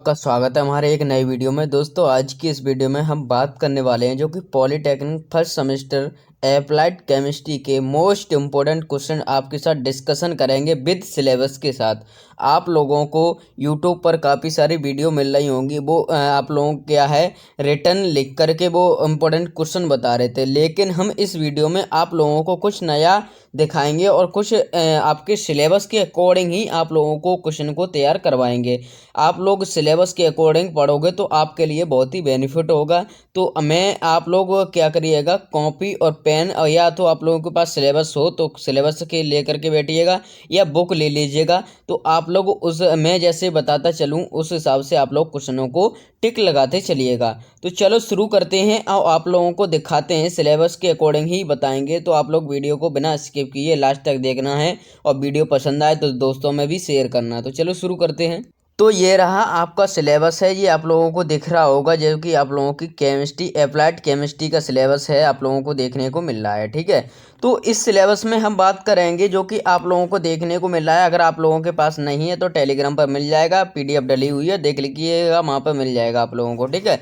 का स्वागत है हमारे एक नई वीडियो में। दोस्तों आज की इस वीडियो में हम बात करने वाले हैं जो कि polytechnic first semester applied chemistry के मोस्ट इम्पोर्टेंट क्वेश्चन आपके साथ डिस्कशन करेंगे विद सिलेबस के साथ। आप लोगों को यूट्यूब पर काफ़ी सारी वीडियो मिल रही होंगी, वो आप लोगों को क्या है रिटर्न लिख करके वो इम्पोर्टेंट क्वेश्चन बता रहे थे, लेकिन हम इस वीडियो में आप लोगों को कुछ नया दिखाएंगे और कुछ आपके सिलेबस के अकॉर्डिंग ही आप लोगों को क्वेश्चन को तैयार करवाएंगे। आप लोग सिलेबस के अकॉर्डिंग पढ़ोगे तो आपके लिए बहुत ही बेनिफिट होगा। तो मैं आप लोग क्या करिएगा, कॉपी और पेन, और या तो आप लोगों के पास सिलेबस हो तो सिलेबस के लेकर के बैठिएगा या बुक ले लीजिएगा। तो आप लोग उस मैं जैसे बताता चलूँ उस हिसाब से आप लोग क्वेश्चनों को टिक लगाते चलिएगा। तो चलो शुरू करते हैं और आप लोगों को दिखाते हैं, सिलेबस के अकॉर्डिंग ही बताएंगे। तो आप लोग वीडियो को बिना स्किप किए लास्ट तक देखना है और वीडियो पसंद आए तो दोस्तों में भी शेयर करना। तो चलो शुरू करते हैं। तो ये रहा आपका सिलेबस है, ये आप लोगों को दिख रहा होगा, जो कि आप लोगों की केमिस्ट्री अप्लाइड केमिस्ट्री का सिलेबस है, आप लोगों को देखने को मिल रहा है। ठीक है, तो इस सिलेबस में हम बात करेंगे जो कि आप लोगों को देखने को मिल रहा है। अगर आप लोगों के पास नहीं है तो टेलीग्राम पर मिल जाएगा, पीडीएफ डली हुई है, देख लीजिएगा, वहाँ पर मिल जाएगा आप लोगों को। ठीक है,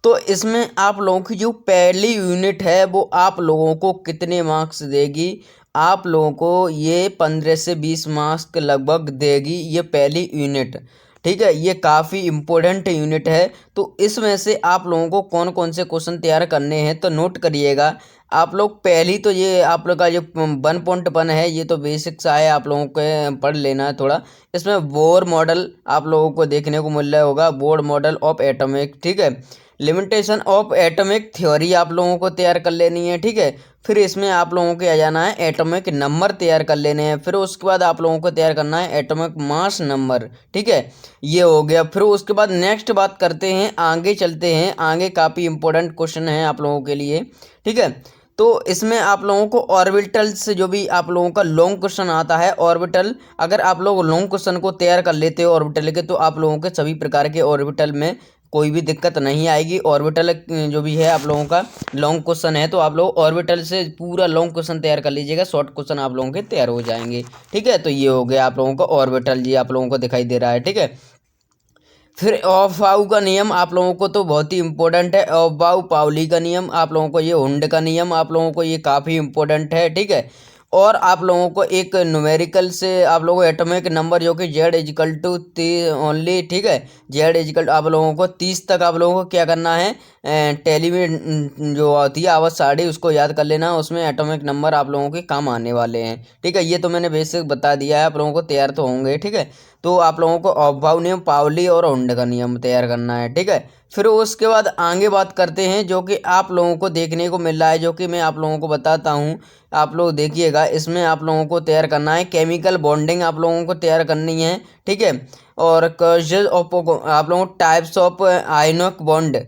तो इसमें आप लोगों की जो पहली यूनिट है वो आप लोगों को कितने मार्क्स देगी, आप लोगों को ये 15 से 20 मार्क्स के लगभग देगी ये पहली यूनिट। ठीक है, ये काफ़ी इम्पोर्टेंट यूनिट है। तो इसमें से आप लोगों को कौन कौन से क्वेश्चन तैयार करने हैं तो नोट करिएगा। आप लोग पहली तो ये आप लोग का जो 1.1 है ये तो बेसिक्स आए, आप लोगों को पढ़ लेना है थोड़ा। इसमें बोर मॉडल आप लोगों को देखने को मिल रहा होगा, बोर मॉडल ऑफ एटॉमिक। ठीक है, लिमिटेशन ऑफ एटॉमिक थ्योरी आप लोगों को तैयार कर लेनी है। ठीक है, फिर इसमें आप लोगों को आ जाना है एटॉमिक नंबर तैयार कर लेने हैं। फिर उसके बाद आप लोगों को तैयार करना है एटॉमिक मास नंबर। ठीक है, ये हो गया। फिर उसके बाद नेक्स्ट बात करते हैं, आगे चलते हैं, आगे काफ़ी इंपॉर्टेंट क्वेश्चन है आप लोगों के लिए। ठीक है, तो इसमें आप लोगों को ऑर्बिटल से जो भी आप लोगों का लॉन्ग क्वेश्चन आता है, ऑर्बिटल, अगर आप लोग लॉन्ग क्वेश्चन को तैयार कर लेते हो ऑर्बिटल के, तो आप लोगों के सभी प्रकार के ऑर्बिटल में कोई भी दिक्कत नहीं आएगी। ऑर्बिटल जो भी है आप लोगों का लॉन्ग क्वेश्चन है तो आप लोग ऑर्बिटल से पूरा लॉन्ग क्वेश्चन तैयार कर लीजिएगा, शॉर्ट क्वेश्चन आप लोगों के तैयार हो जाएंगे। ठीक है, तो ये हो गया आप लोगों का ऑर्बिटल, जी आप लोगों को दिखाई दे रहा है। ठीक है, फिर ऑफ बाउ का नियम आप लोगों को तो बहुत ही इंपॉर्टेंट है। ऑफ बाउ पाउली का नियम आप लोगों को, ये हुंड का नियम आप लोगों को ये काफ़ी इंपॉर्टेंट है। ठीक है, और आप लोगों को एक न्यूमेरिकल से आप लोगों को एटॉमिक नंबर जो कि जेड इजिकल टू ओनली। ठीक है, जेड इजिकल आप लोगों को 30 तक आप लोगों को क्या करना है, टेली में जो होती है आवाज साड़ी उसको याद कर लेना, उसमें एटॉमिक नंबर आप लोगों के काम आने वाले हैं। ठीक है, ये तो मैंने बेसिक बता दिया है, आप लोगों को तैयार तो होंगे। ठीक है, तो आप लोगों को ऑफ नियम, पावली और हुंड का नियम तैयार करना है। ठीक है, फिर उसके बाद आगे बात करते हैं जो कि आप लोगों को देखने को मिल रहा है, जो कि मैं आप लोगों को बताता हूँ, आप लोग देखिएगा। इसमें आप लोगों को तैयार करना है केमिकल बॉन्डिंग, आप लोगों को तैयार करनी है। ठीक है, और कॉजेज ऑफ आप लोगों को types of ionic bond,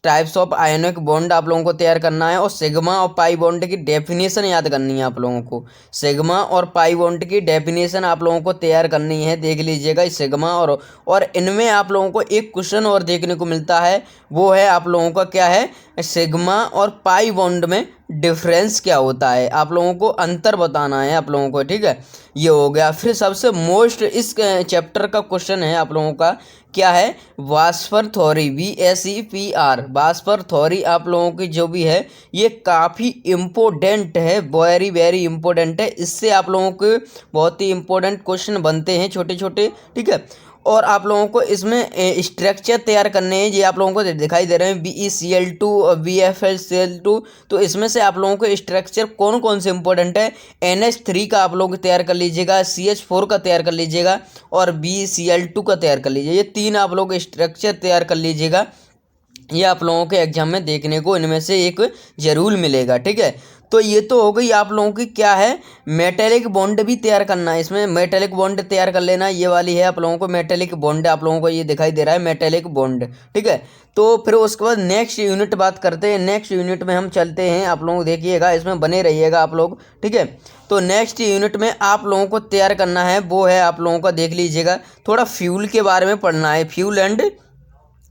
types of ionic bond आप लोगों को तैयार करना है, और सिग्मा और पाई बॉन्ड की डेफिनेशन याद करनी है आप लोगों को। सिग्मा और पाई बॉन्ड की डेफिनेशन आप लोगों को तैयार करनी है, देख लीजिएगा सिग्मा और इनमें आप लोगों को एक क्वेश्चन और देखने को मिलता है, वो है आप लोगों का क्या है, सिग्मा और पाई बॉन्ड में डिफरेंस क्या होता है, आप लोगों को अंतर बताना है आप लोगों को। ठीक है, ये हो गया। फिर सबसे मोस्ट इस चैप्टर का क्वेश्चन है आप लोगों का क्या है, वास्पर थ्योरी, VACPR वास्पर थ्योरी आप लोगों की जो भी है ये काफ़ी इम्पोर्टेंट है, वेरी वेरी इम्पोर्टेंट है। इससे आप लोगों के बहुत ही इम्पोर्टेंट क्वेश्चन बनते हैं छोटे छोटे। ठीक है, और आप लोगों को इसमें स्ट्रक्चर तैयार करने हैं, ये आप लोगों को दिखाई दे रहे हैं, BeCl2 और BFlCl2। तो इसमें से आप लोगों को स्ट्रक्चर कौन कौन से इंपॉर्टेंट है, NH3 का आप लोग तैयार कर लीजिएगा, CH4 का तैयार कर लीजिएगा और BeCl2 का तैयार कर लीजिए। ये 3 आप लोग स्ट्रक्चर तैयार कर लीजिएगा, ये आप लोगों के एग्जाम में देखने को इनमें से एक जरूर मिलेगा। ठीक है, तो ये तो हो गई आप लोगों की क्या है, मेटेलिक बॉन्ड भी तैयार करना है, इसमें मेटेलिक बॉन्ड तैयार कर लेना, ये वाली है आप लोगों को मेटेलिक बॉन्ड, आप लोगों को ये दिखाई दे रहा है मेटेलिक बॉन्ड। ठीक है, तो फिर उसके बाद नेक्स्ट यूनिट बात करते हैं, नेक्स्ट यूनिट में हम चलते हैं, आप लोगों को देखिएगा, इसमें बने रहिएगा आप लोग। ठीक है, तो नेक्स्ट यूनिट में आप लोगों को तैयार करना है वो है आप लोगों का, देख लीजिएगा, थोड़ा फ्यूल के बारे में पढ़ना है, फ्यूल एंड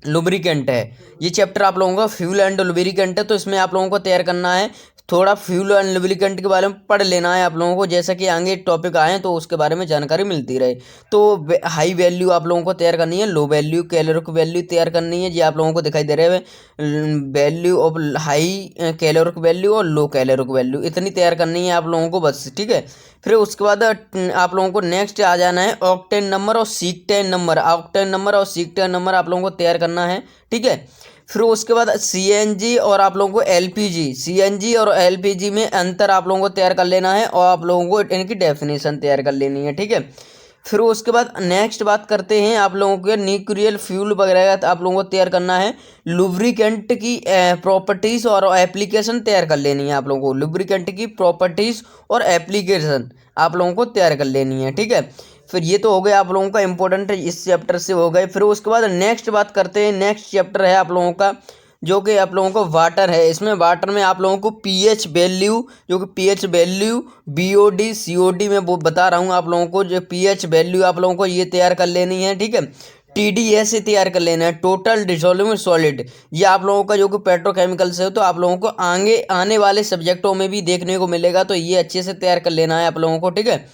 लुब्रिकेंट है ये चैप्टर आप लोगों का, फ्यूल एंड लुब्रिकेंट है। तो इसमें आप लोगों को तैयार करना है थोड़ा फ्यूल और लुब्रिकेंट के बारे में पढ़ लेना है आप लोगों को, जैसा कि आगे टॉपिक आए तो उसके बारे में जानकारी मिलती रहे। तो हाई वैल्यू आप लोगों को तैयार करनी है, लो वैल्यू कैलोरिक वैल्यू तैयार करनी है, ये आप लोगों को दिखाई दे रहे हैं value of high caloric value और लो कैलोरिक वैल्यू, इतनी तैयार करनी है आप लोगों को बस, ठीक है। फिर उसके बाद आप लोगों को नेक्स्ट आ जाना है ऑक्टेन नंबर और सीक्टेन नंबर। ऑक्टेन नंबर और सीक्टेन नंबर आप लोगों को तैयार करना है, ठीक है। फिर उसके बाद सीएनजी और आप लोगों को एलपीजी, सीएनजी और एलपीजी में अंतर आप लोगों को तैयार कर लेना है और आप लोगों को इनकी डेफिनेशन तैयार कर लेनी है, ठीक है। फिर उसके बाद नेक्स्ट बात करते हैं आप लोगों के न्यूक्लियर फ्यूल वगैरह आप लोगों को तैयार करना है। लुब्रिकेंट की प्रॉपर्टीज़ और एप्लीकेशन तैयार कर लेनी है आप लोगों को, लुब्रिकेंट की प्रॉपर्टीज़ और एप्लीकेशन आप लोगों को तैयार कर लेनी है, ठीक है। फिर ये तो हो गया आप लोगों का इंपॉर्टेंट इस चैप्टर से हो गए। फिर उसके बाद नेक्स्ट बात करते हैं, नेक्स्ट चैप्टर है आप लोगों का जो कि आप लोगों को वाटर है। इसमें वाटर में आप लोगों को पीएच वैल्यू, जो कि पीएच वैल्यू बीओडी सीओडी में वो बता रहा हूँ आप लोगों को, जो पीएच वैल्यू आप लोगों को ये तैयार कर लेनी है, ठीक है। टीडीएस से तैयार कर लेना है, टोटल डिसॉल्विंग सॉलिड, ये आप लोगों का जो कि पेट्रोकेमिकल से हो तो आप लोगों को आगे आने वाले सब्जेक्टों में भी देखने को मिलेगा, तो ये अच्छे से तैयार कर लेना है आप लोगों को, ठीक है।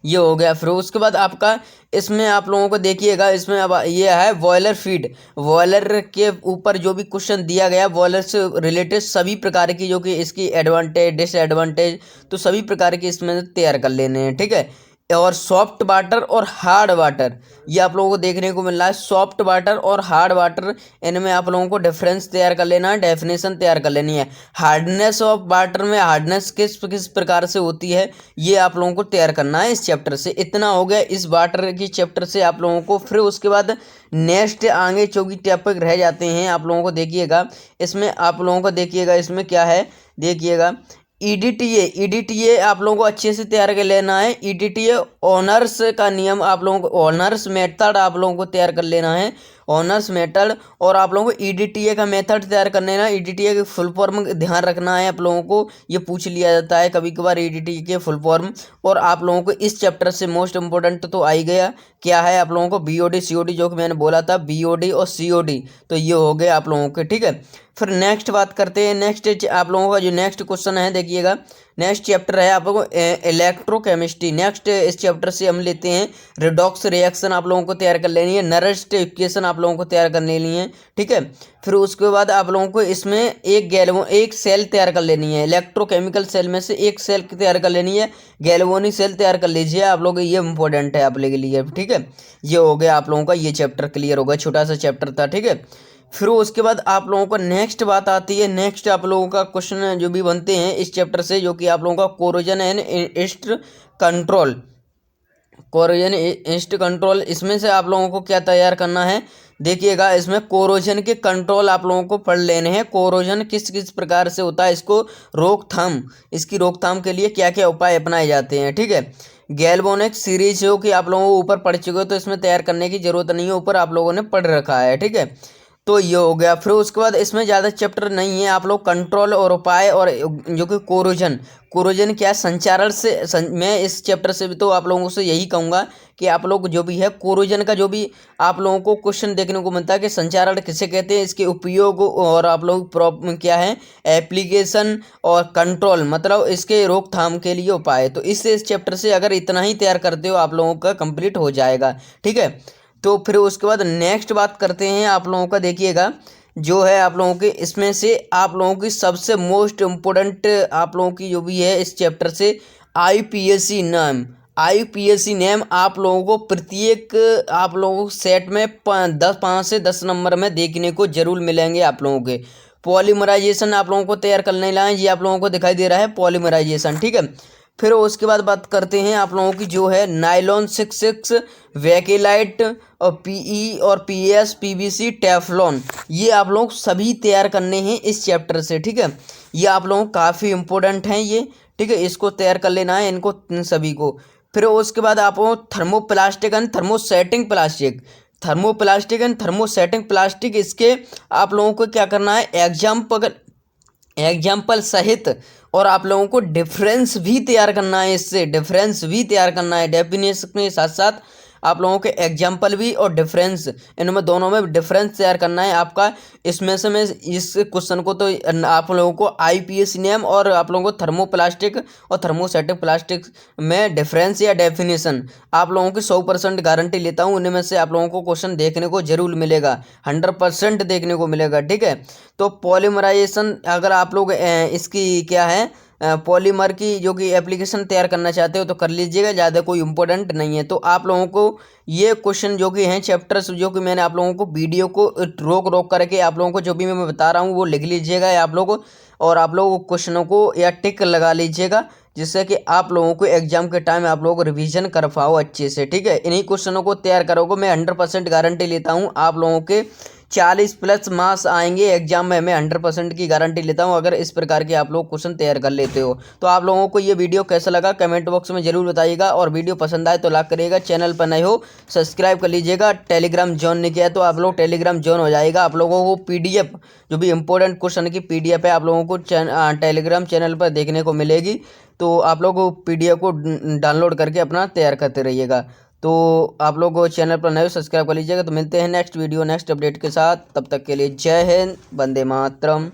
ये हो गया। फिर उसके बाद आपका इसमें आप लोगों को देखिएगा, इसमें अब ये है बॉयलर फीड। बॉयलर के ऊपर जो भी क्वेश्चन दिया गया बॉयलर से रिलेटेड सभी प्रकार की जो कि इसकी एडवांटेज डिसएडवांटेज तो सभी प्रकार के इसमें तैयार कर लेने हैं, ठीक है। और सॉफ्ट वाटर और हार्ड वाटर ये आप लोगों को देखने को मिल रहा है, सॉफ्ट वाटर और हार्ड वाटर, इनमें आप लोगों को डिफरेंस तैयार कर लेना है, डेफिनेशन तैयार कर लेनी है। हार्डनेस ऑफ वाटर में हार्डनेस किस किस प्रकार से होती है ये आप लोगों को तैयार करना है इस चैप्टर से। इतना हो गया इस वाटर की चैप्टर से आप लोगों को। फिर उसके बाद नेक्स्ट आगे जो कि टॉपिक रह जाते हैं आप लोगों को देखिएगा, इसमें आप लोगों को देखिएगा इसमें क्या है, देखिएगा ईडीटीए आप लोगों को अच्छे से तैयार कर लेना है। ईडीटीए ऑनर्स का नियम आप लोगों को, ऑनर्स मेथड आप लोगों को तैयार कर लेना है, ऑनर्स मेथड। और आप लोगों को ईडीटीए का मेथड तैयार करने ना, ईडीटीए के फुल फॉर्म ध्यान रखना है आप लोगों को, ये पूछ लिया जाता है कभी कभार ईडीटीए के फुल फॉर्म। और आप लोगों को इस चैप्टर से मोस्ट इंपॉर्टेंट तो आ ही गया, क्या है आप लोगों को बीओडी सीओडी, जो कि मैंने बोला था बीओडी और सीओडी, तो ये हो गए आप लोगों के, ठीक है। फिर नेक्स्ट बात करते हैं, नेक्स्ट आप लोगों का जो नेक्स्ट क्वेश्चन है देखिएगा, नेक्स्ट चैप्टर है आप लोगों को इलेक्ट्रोकेमिस्ट्री। नेक्स्ट इस चैप्टर से हम लेते हैं रिडॉक्स रिएक्शन आप लोगों को तैयार कर लेनी है, नरेस्ट इक्वेशन आप लोगों को तैयार कर लेनी है, ठीक है। फिर उसके बाद आप लोगों को इसमें एक सेल तैयार कर लेनी है, इलेक्ट्रोकेमिकल सेल में से एक सेल तैयार कर लेनी है, गैल्वेनिक सेल तैयार कर लीजिए आप लोग, ये इंपॉर्टेंट है आप लोगों के लिए, ठीक है। ये हो गया आप लोगों का, ये चैप्टर क्लियर हो गया, छोटा सा चैप्टर था, ठीक है। फिर उसके बाद आप लोगों को नेक्स्ट बात आती है, नेक्स्ट आप लोगों का क्वेश्चन जो भी बनते हैं इस चैप्टर से, जो कि आप लोगों का corrosion and insect control, corrosion insect control, इसमें से आप लोगों को क्या तैयार करना है देखिएगा, इसमें कोरोजन के कंट्रोल आप लोगों को पढ़ लेने हैं। कोरोजन किस किस प्रकार से होता है, इसको रोकथाम, इसकी रोकथाम के लिए क्या क्या उपाय अपनाए जाते हैं, ठीक है। गैल्वेनिक सीरीज जो कि आप लोगों को ऊपर पढ़ चुके हो तो इसमें तैयार करने की जरूरत नहीं है, ऊपर आप लोगों ने पढ़ रखा है, ठीक है। तो ये हो गया। फिर उसके बाद इसमें ज़्यादा चैप्टर नहीं है, आप लोग कंट्रोल और उपाय और जो कि कोरोजन, कोरोजन क्या संचारण से मैं इस चैप्टर से भी तो आप लोगों से यही कहूँगा कि आप लोग जो भी है कोरोजन का जो भी आप लोगों को क्वेश्चन देखने को मिलता है कि संचारण किसे कहते हैं, इसके उपयोग और आप लोग क्या है एप्लीकेशन और कंट्रोल, मतलब इसके रोकथाम के लिए उपाय। तो इस चैप्टर से अगर इतना ही तैयार करते हो आप लोगों का कंप्लीट हो जाएगा, ठीक है। तो फिर उसके बाद नेक्स्ट बात करते हैं आप लोगों का, देखिएगा जो है आप लोगों के इसमें से आप लोगों की सबसे मोस्ट इम्पोर्टेंट आप लोगों की जो भी है इस चैप्टर से आईपीएससी नाम, आईपीएससी नेम आप लोगों को प्रत्येक आप लोगों को सेट में 5 से 10 नंबर में देखने को जरूर मिलेंगे आप लोगों के। पॉलीमराइजेशन आप लोगों को तैयार करने लाए, ये आप लोगों को दिखाई दे रहा है पॉलीमराइजेशन, ठीक है। फिर उसके बाद बात करते हैं आप लोगों की जो है नायलॉन 66 वेकेलाइट और पीई और पीएस पीवीसी टेफ्लॉन, ये आप लोग सभी तैयार करने हैं इस चैप्टर से, ठीक है। ये आप लोगों को काफ़ी इंपॉर्टेंट हैं ये, ठीक है, इसको तैयार कर लेना है इनको सभी को। फिर उसके बाद आप thermoplastic and thermosetting plastic, thermoplastic and thermosetting plastic, इसके आप लोगों को क्या करना है एग्जाम्पल सहित, और आप लोगों को डिफरेंस भी तैयार करना है, इससे डिफरेंस भी तैयार करना है, डेफिनेशन के साथ साथ आप लोगों के एग्जाम्पल भी और डिफरेंस, इनमें दोनों में डिफरेंस तैयार करना है आपका। इसमें से मैं इस क्वेश्चन को तो आप लोगों को आईपीएस नियम और आप लोगों को थर्मोप्लास्टिक और थर्मोस्टेटिक प्लास्टिक में डिफरेंस या डेफिनेशन आप लोगों की 100% गारंटी लेता हूँ। उनमें से आप लोगों को क्वेश्चन देखने को जरूर मिलेगा, 100% देखने को मिलेगा, ठीक है। तो पॉलीमराइजेशन अगर आप लोग इसकी क्या है पॉलीमर की जो कि एप्लीकेशन तैयार करना चाहते हो तो कर लीजिएगा, ज़्यादा कोई इंपॉर्टेंट नहीं है। तो आप लोगों को ये क्वेश्चन जो कि हैं चैप्टर्स जो कि मैंने आप लोगों को वीडियो को रोक रोक करके आप लोगों को जो भी मैं बता रहा हूँ वो लिख लीजिएगा या आप लोगों को, और आप लोगों को क्वेश्चनों को या टिक लगा लीजिएगा, जिससे कि आप लोगों को एग्जाम के टाइम आप लोगों को रिवीजन कर पाओ अच्छे से, ठीक है। इन्हीं क्वेश्चनों को तैयार करोगे, मैं 100% गारंटी लेता हूँ आप लोगों के 40+ मार्क्स आएंगे एग्जाम में, मैं 100% की गारंटी लेता हूँ अगर इस प्रकार के आप लोग क्वेश्चन तैयार कर लेते हो। तो आप लोगों को ये वीडियो कैसा लगा कमेंट बॉक्स में जरूर बताइएगा, और वीडियो पसंद आए तो लाइक करिएगा, चैनल पर नए हो सब्सक्राइब कर लीजिएगा। टेलीग्राम ज्वाइन नहीं किया है तो आप लोग टेलीग्राम ज्वाइन हो जाएगा। आप लोगों को पीडीएफ जो भी इंपॉर्टेंट क्वेश्चन की पीडीएफ है आप लोगों को टेलीग्राम चैनल पर देखने को मिलेगी। तो आप लोग पीडीएफ को डाउनलोड करके अपना तैयार करते रहिएगा। तो आप लोग चैनल पर नए सब्सक्राइब कर लीजिएगा। तो मिलते हैं नेक्स्ट वीडियो नेक्स्ट अपडेट के साथ, तब तक के लिए जय हिंद, वंदे मातरम।